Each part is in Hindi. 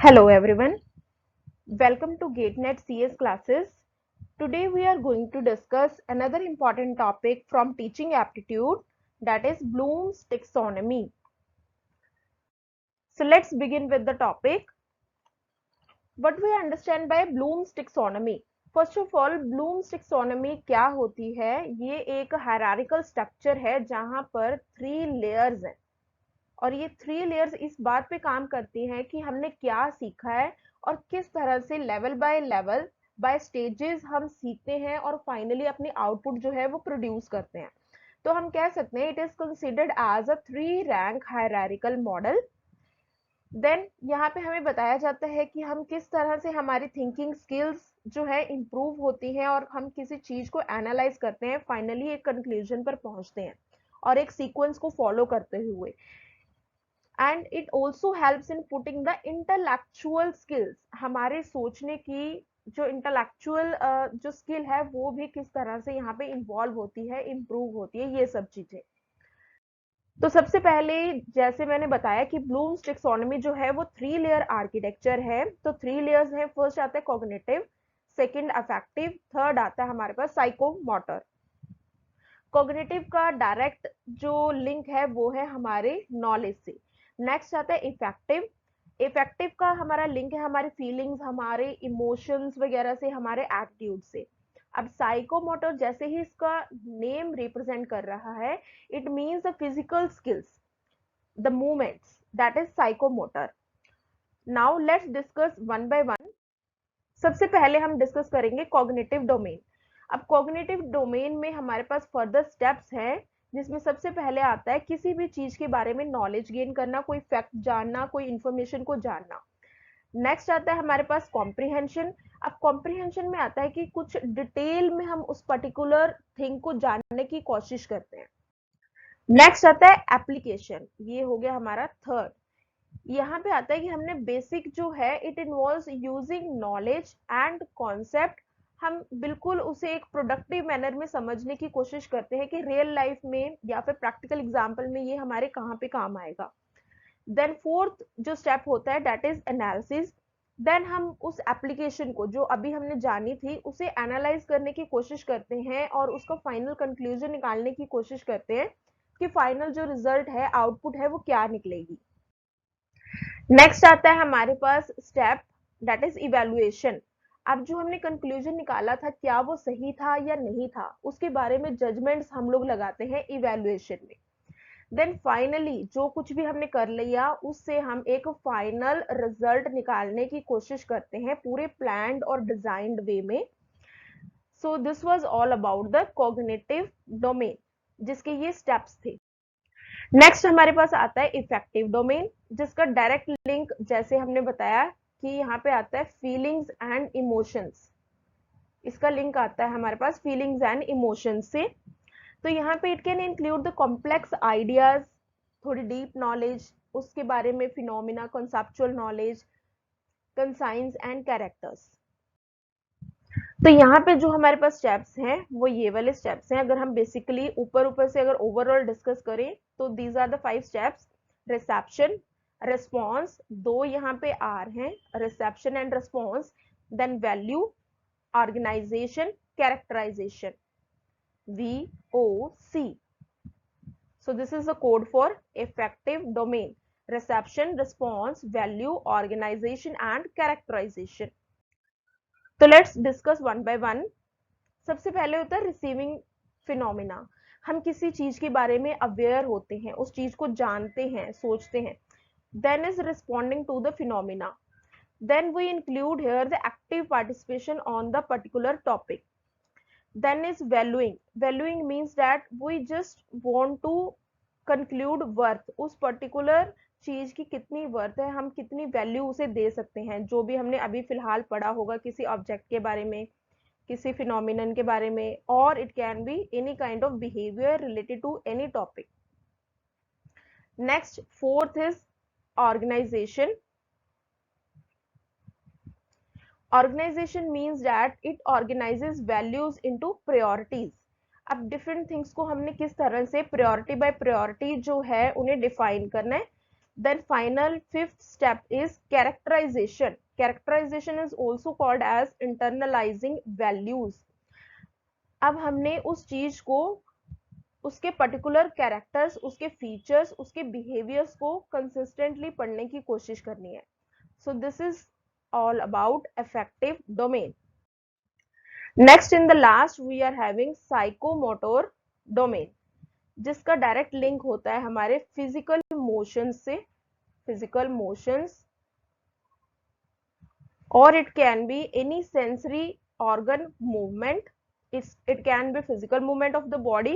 Hello everyone, welcome to GateNet CS classes. Today we are going to discuss another important topic from teaching aptitude, that is Bloom's taxonomy. So let's begin with the topic. What we understand by Bloom's taxonomy? First of all, Bloom's taxonomy क्या होती है? ये एक hierarchical structure है जहां पर 3 layers हैं और ये 3 लेयर्स इस बात पे काम करती हैं कि हमने क्या सीखा है और किस तरह से लेवल बाय स्टेजेस हम सीखते हैं और फाइनली अपनी आउटपुट जो है वो प्रोड्यूस करते हैं। तो हम कह सकते हैं it is considered as a 3 rank hierarchical model. Then यहाँ पे हमें बताया जाता है कि हम किस तरह से हमारी थिंकिंग स्किल्स जो है इम्प्रूव होती हैं और हम किसी चीज को एनालाइज करते हैं, फाइनली एक कंक्लूजन पर पहुंचते हैं और एक सीक्वेंस को फॉलो करते हुए। And it also helps in putting the intellectual skills, हमारे सोचने की जो इंटेलेक्चुअल जो स्किल है वो भी किस तरह से यहाँ पे इन्वॉल्व होती है, इम्प्रूव होती है, ये सब चीजें। तो सबसे पहले जैसे मैंने बताया कि ब्लूम्स टैक्सोनॉमी जो है वो 3 लेयर आर्किटेक्चर है। तो 3 लेयर्स है, फर्स्ट आता है कॉग्निटिव, सेकंड अफेक्टिव, थर्ड आता है हमारे पास साइकोमोटर। कॉग्निटिव का डायरेक्ट जो लिंक है वो है हमारे नॉलेज से। नेक्स्ट आता है इफेक्टिव। इफेक्टिव का हमारा लिंक है हमारी फीलिंग्स, हमारे इमोशंस वगैरह से, हमारे एटीट्यूड से। अब साइकोमोटर जैसे ही इसका नेम रिप्रेजेंट कर रहा है, it means the physical skills, the movements, that is psychomotor. Now let's discuss one by one. सबसे पहले हम डिस्कस करेंगे कॉग्निटिव डोमेन। अब कॉग्निटिव डोमेन में हमारे पास फर्दर स्टेप्स हैं, जिसमें सबसे पहले आता है किसी भी चीज के बारे में नॉलेज गेन करना, कोई फैक्ट जानना, कोई इंफॉर्मेशन को जानना। नेक्स्ट आता है हमारे पास कॉम्प्रिहेंशन। अब कॉम्प्रिहेंशन में आता है कि कुछ डिटेल में हम उस पर्टिकुलर थिंग को जानने की कोशिश करते हैं। नेक्स्ट आता है एप्लीकेशन, ये हो गया हमारा थर्ड। यहाँ पे आता है कि हमने बेसिक जो है it involves using knowledge and concept, हम बिल्कुल उसे एक प्रोडक्टिव मैनर में समझने की कोशिश करते हैं कि रियल लाइफ में या फिर प्रैक्टिकल एग्जांपल में ये हमारे कहाँ पे काम आएगा। देन फोर्थ जो स्टेप होता है दैट इज एनालिसिस। देन हम उस एप्लीकेशन को जो अभी हमने जानी थी उसे एनालाइज करने की कोशिश करते हैं और उसका फाइनल कंक्लूजन निकालने की कोशिश करते हैं कि फाइनल जो रिजल्ट है, आउटपुट है, वो क्या निकलेगी। नेक्स्ट आता है हमारे पास स्टेप दैट इज इवेल्युएशन। अब जो हमने कंक्लूजन निकाला था क्या वो सही था या नहीं था, उसके बारे में जजमेंट्स हम लोग लगाते हैं इवेल्युएशन में। देन फाइनली जो कुछ भी हमने कर लिया उससे हम एक फाइनल रिजल्ट निकालने की कोशिश करते हैं पूरे प्लान्ड और डिजाइंड वे में। So this was all about the cognitive domain, जिसके ये स्टेप्स थे। नेक्स्ट हमारे पास आता है इफेक्टिव डोमेन, जिसका डायरेक्ट लिंक जैसे हमने बताया कि यहाँ पे आता है फीलिंग्स एंड इमोशंस। इसका लिंक आता है हमारे पास फीलिंग्स एंड इमोशंस से। तो यहाँ पे it can include the complex ideas, थोड़ी डीप नॉलेज उसके बारे में, phenomena, conceptual knowledge, conscience and characters. तो यहाँ पे जो हमारे पास स्टेप्स हैं वो ये वाले स्टेप्स हैं। अगर हम बेसिकली ऊपर ऊपर से अगर ओवरऑल डिस्कस करें तो these are the 5 steps. Reception, response, दो यहाँ पे आर हैं, reception and response. Then value, organization, characterization, VOC. So this is the code for effective domain: reception, response, value, organization and characterization. तो let's discuss one by one. सबसे पहले होता है रिसीविंग फिनोमिना। हम किसी चीज के बारे में अवेयर होते हैं, उस चीज को जानते हैं, सोचते हैं। Then is responding to the phenomena. Then we include here the active participation on the particular topic. Then is valuing. Valuing means that we just want to conclude worth, उस पर्टिकुलर चीज की कितनी वर्थ है, हम कितनी वैल्यू उसे दे सकते हैं, जो भी हमने अभी फिलहाल पढ़ा होगा किसी ऑब्जेक्ट के बारे में, किसी फिनोमिनन के बारे में, और it can be any kind of behaviour related to any topic. Next fourth is organization. Organization means that it organizes values into priorities. अब डिफरेंट थिंग्स को हमने किस तरह से प्रायोरिटी बाय प्रायोरिटी जो है उन्हें डिफाइन करना है। Then final fifth step is characterization. Characterization is also called as internalizing values. अब हमने उस चीज को, उसके पर्टिकुलर कैरेक्टर्स, उसके फीचर्स, उसके बिहेवियर्स को कंसिस्टेंटली पढ़ने की कोशिश करनी है. So this is all about affective domain. Next in the last we are having psychomotor domain, जिसका डायरेक्ट लिंक होता है हमारे फिजिकल मोशंस से. Physical motions, or it can be any sensory organ movement. It can be physical movement of the body,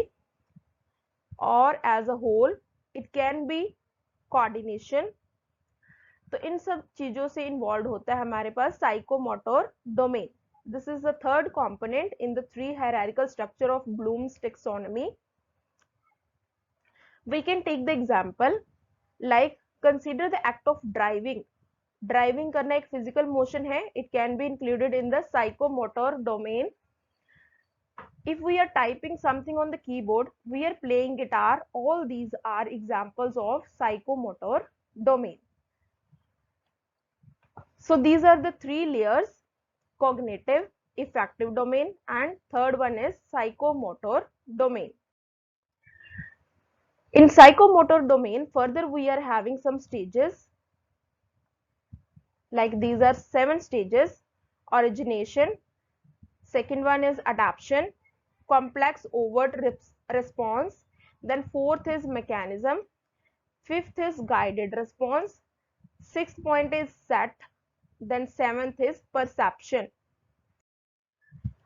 or as a whole it can be coordination. तो इन सब चीजों से इन्वॉल्व होता है हमारे पास psychomotor domain. This is the third component in the three hierarchical structure of Bloom's taxonomy. We can take the example like consider the act of driving. Driving करना एक फिजिकल मोशन है. It can be included in the psychomotor domain. If we are typing something on the keyboard, we are playing guitar, all these are examples of psychomotor domain. So these are the three layers: cognitive, affective domain, and third one is psychomotor domain. In psychomotor domain, further we are having some stages. Like these are 7 stages: origination, second one is adaptation, complex overt response, then fourth is mechanism, fifth is guided response, sixth point is set, then seventh is perception.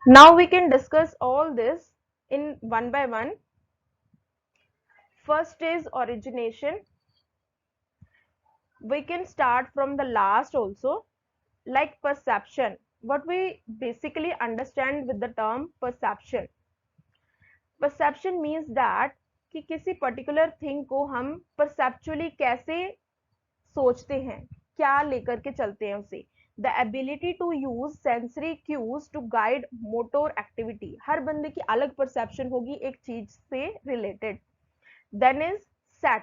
Now we can discuss all this in one by one. First is origination. We can start from the last also. Like perception, what we basically understand with the term perception. Perception means that कि किसी पर्टिकुलर थिंग को हम परसेप्चुअली कैसे सोचते हैं, क्या लेकर के चलते हैं उसे. The ability to use sensory cues to guide motor activity. हर बंदे की अलग परसेप्शन होगी एक चीज से related. Then is set.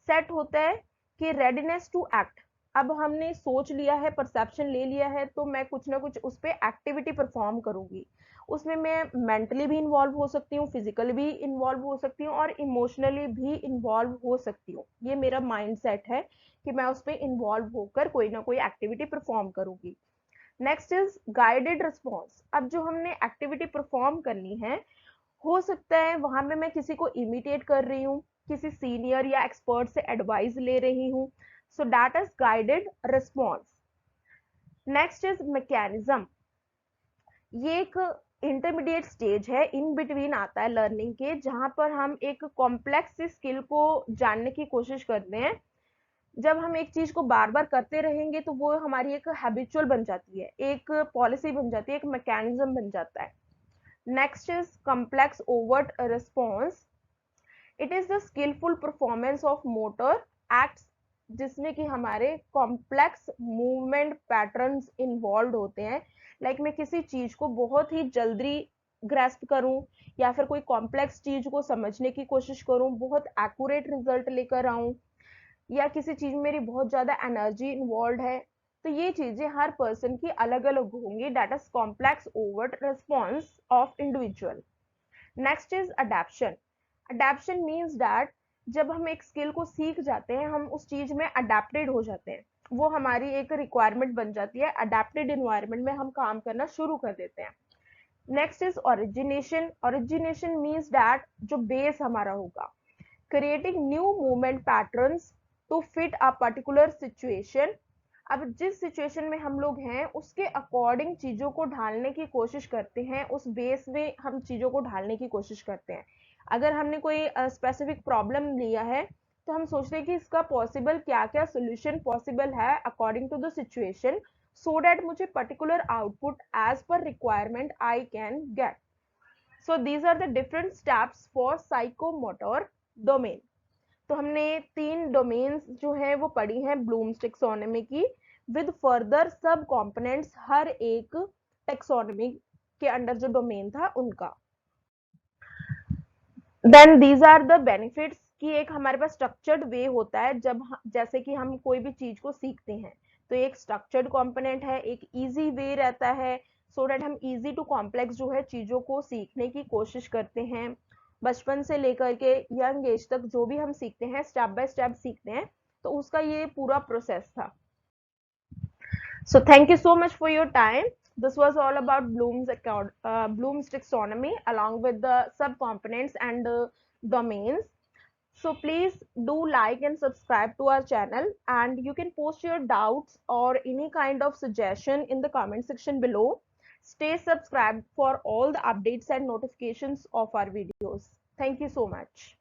Set होता है कि रेडीनेस टू एक्ट. अब हमने सोच लिया है, परसेप्शन ले लिया है, तो मैं कुछ ना कुछ उस पर एक्टिविटी परफॉर्म करूंगी. उसमें मैं मेंटली भी इन्वॉल्व हो सकती हूँ, फिजिकली भी इन्वॉल्व हो सकती हूँ और इमोशनली भी इन्वॉल्व हो सकती हूँ. ये मेरा माइंड सेट है कि मैं उस पर इन्वॉल्व होकर कोई ना कोई एक्टिविटी परफॉर्म करूंगी. Next is guided response. अब जो हमने एक्टिविटी परफॉर्म करनी है, हो सकता है वहां पे मैं किसी को इमिटेट कर रही हूँ, किसी सीनियर या एक्सपर्ट से एडवाइस ले रही हूँ. So that is guided response. Next is mechanism. ये एक इंटरमीडिएट स्टेज है, इन बिटवीन आता है लर्निंग के, जहां पर हम एक कॉम्प्लेक्स स्किल को जानने की कोशिश करते हैं. जब हम एक चीज को बार बार करते रहेंगे तो वो हमारी एक हैबिचुअल बन जाती है, एक पॉलिसी बन जाती है, एक मैकेनिज्म बन जाता है. Next is complex overt response. It is the skilful performance of motor acts, जिसमें कि हमारे कॉम्प्लेक्स मूवमेंट पैटर्न्स इन्वॉल्व होते हैं. लाइक मैं किसी चीज को बहुत ही जल्दी ग्रेस्प करूं या फिर कोई कॉम्प्लेक्स चीज को समझने की कोशिश करूं, बहुत एक्यूरेट रिजल्ट लेकर आऊं, या किसी चीज में मेरी बहुत ज्यादा एनर्जी इन्वॉल्व है. तो ये चीजें हर पर्सन की अलग अलग होंगी. That is complex overt response of individual. Next is adaptation. Adaptation means that जब हम एक स्किल को सीख जाते हैं, हम उस चीज में अडेप्टेड हो जाते हैं, वो हमारी एक रिक्वायरमेंट बन जाती है. अडेप्टेड एनवायरनमेंट में हम काम करना शुरू कर देते हैं. Next is origination. Origination means that जो बेस हमारा होगा, creating new movement patterns to fit a particular situation. अब जिस सिचुएशन में हम लोग हैं उसके अकॉर्डिंग चीजों को ढालने की कोशिश करते हैं, उस बेस में हम चीजों को ढालने की कोशिश करते हैं. अगर हमने कोई स्पेसिफिक प्रॉब्लम लिया है तो हम सोचते हैं कि इसका पॉसिबल क्या क्या सोल्यूशन पॉसिबल है according to the situation, so that मुझे particular output as per requirement I can get. So these are the different steps for psychomotor domain. तो हमने 3 डोमेन्स जो है वो पढ़ी हैं ब्लूम्स टेक्सोनोमी की, विद फर्दर सब कॉम्पोनेंट्स हर एक टेक्सोनोमी के अंडर जो डोमेन था उनका. Then these are the benefits कि एक हमारे पास स्ट्रक्चर्ड वे होता है जब जैसे कि हम कोई भी चीज को सीखते हैं, तो एक स्ट्रक्चर्ड कंपोनेंट है, एक इजी वे रहता है, सो दैट हम इजी टू कॉम्प्लेक्स जो है चीजों को सीखने की कोशिश करते हैं। बचपन से लेकर के यंग एज तक जो भी हम सीखते हैं, स्टेप बाय स्टेप सीखते हैं, तो उसका ये पूरा प्रोसेस था। So thank you so much for your time. This was all about Bloom's taxonomy along with the subcomponents and domains. So please do like and subscribe to our channel, and you can post your doubts or any kind of suggestion in the comment section below. Stay subscribed for all the updates and notifications of our videos. Thank you so much.